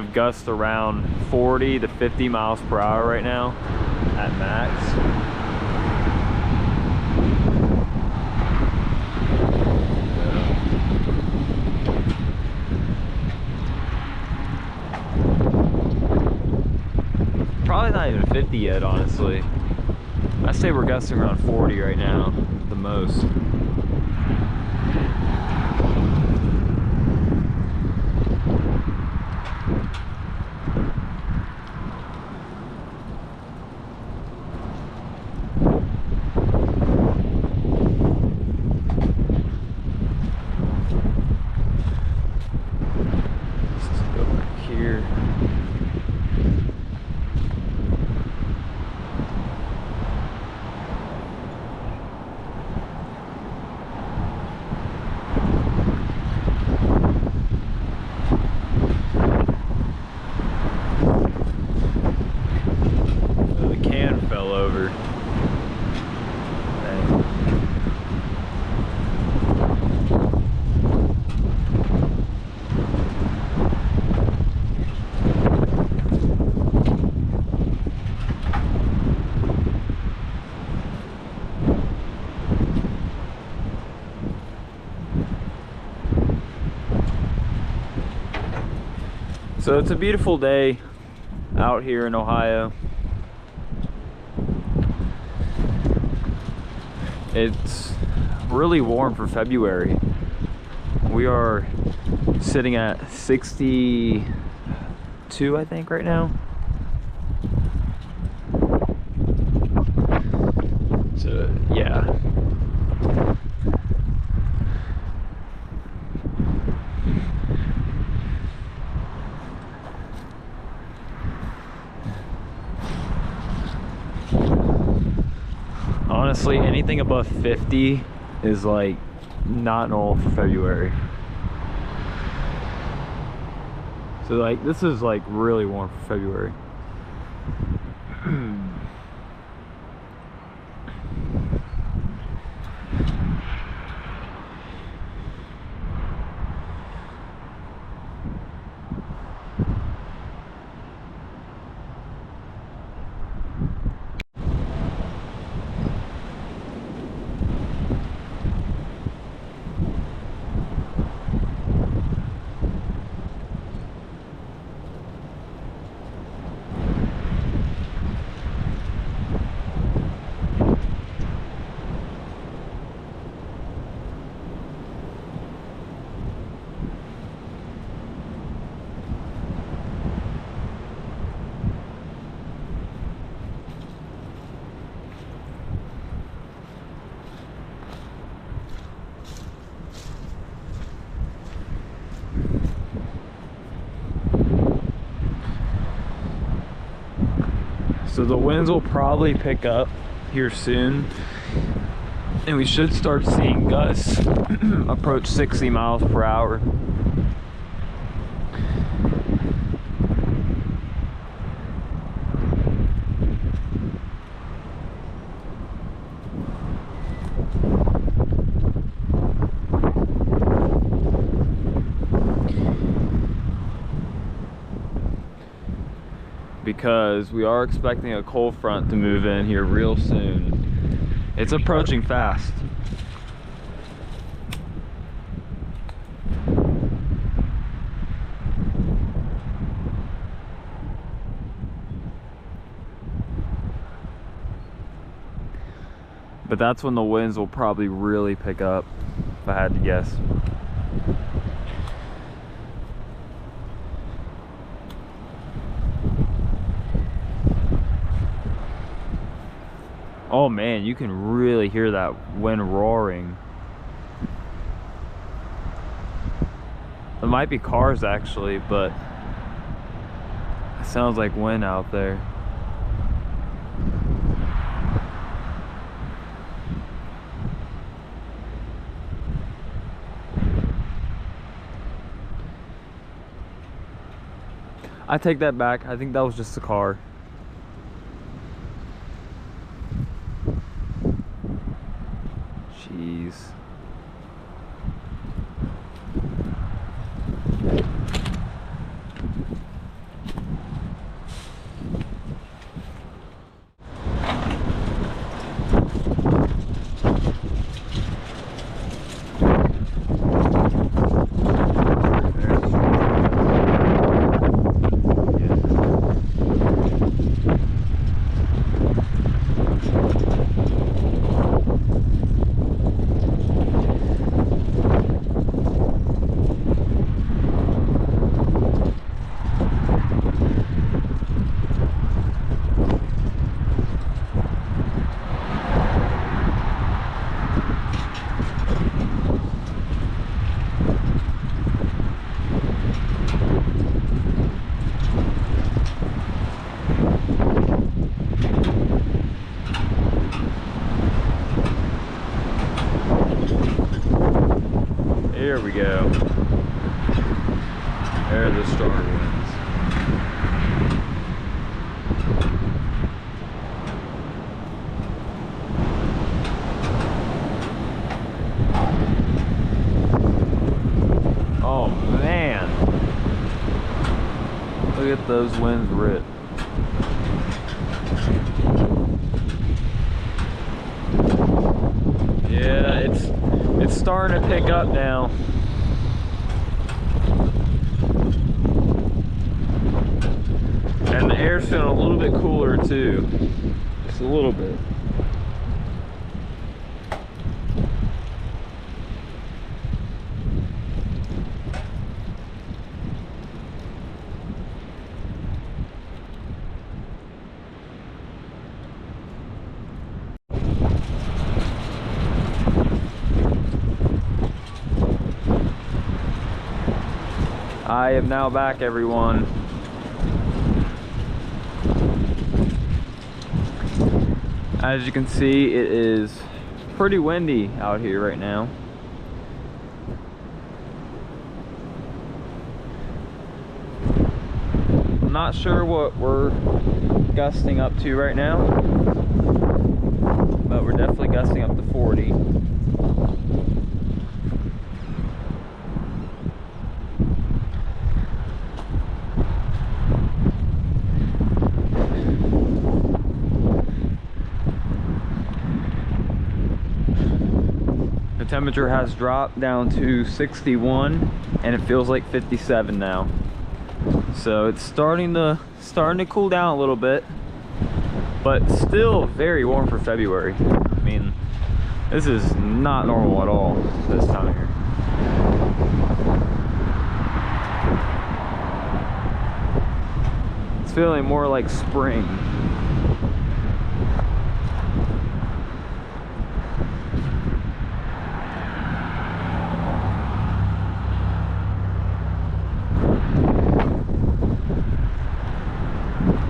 have gusts around 40 to 50 miles per hour right now at max. Probably not even 50 yet, honestly. I say we're gusting around 40 right now, the most. Let's go back here. Fell over. Dang. So it's a beautiful day out here in Ohio. It's really warm for February. We are sitting at 62, I think, right now. So, yeah. Honestly, anything above 50 is like not normal for February. So like this is like really warm for February. So the winds will probably pick up here soon, and we should start seeing gusts approach 60 miles per hour. Because we are expecting a cold front to move in here real soon. It's approaching fast. But that's when the winds will probably really pick up, if I had to guess. Oh man, you can really hear that wind roaring. It might be cars actually, but it sounds like wind out there. I take that back. I think that was just a car. Jeez. those winds rip. Yeah, it's starting to pick up now. And the air's feeling a little bit cooler too. Just a little bit. I am now back, everyone. As you can see, it is pretty windy out here right now. I'm not sure what we're gusting up to right now, but we're definitely gusting up to 40. The temperature has dropped down to 61 and it feels like 57 now. So it's starting to cool down a little bit, but still very warm for February. I mean, this is not normal at all this time of year. It's feeling more like spring.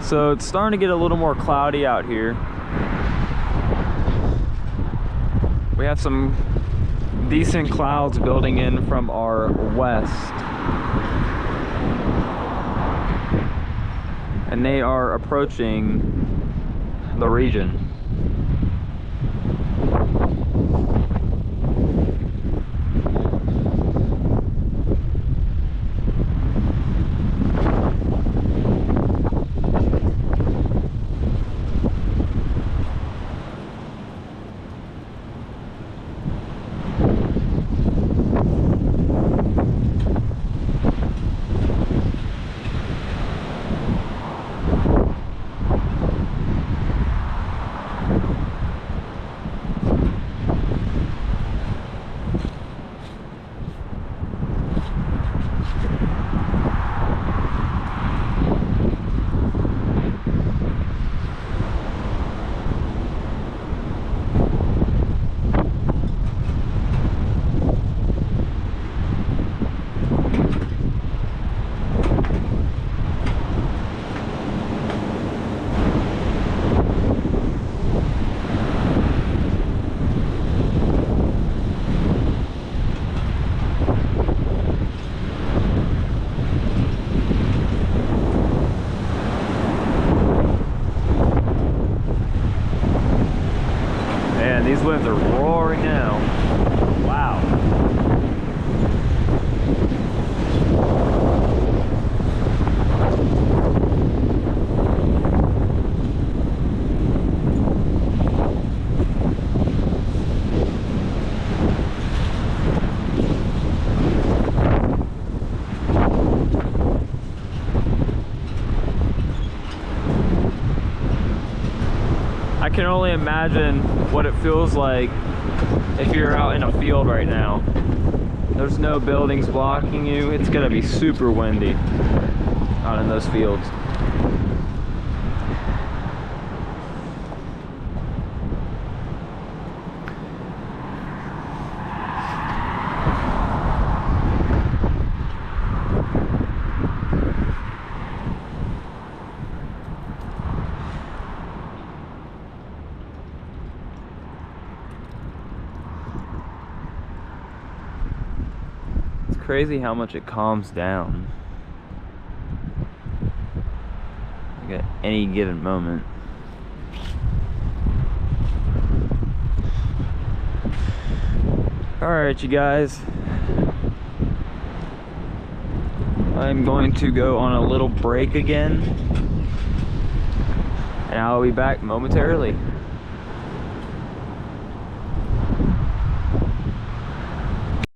So it's starting to get a little more cloudy out here. We have some decent clouds building in from our west. And they are approaching the region. These winds are roaring now. Wow. I can only imagine what it feels like if you're out in a field right now. There's no buildings blocking you. It's gonna be super windy out in those fields. Crazy how much it calms down like at any given moment. All right, you guys, I'm going to go on a little break again, and I'll be back momentarily.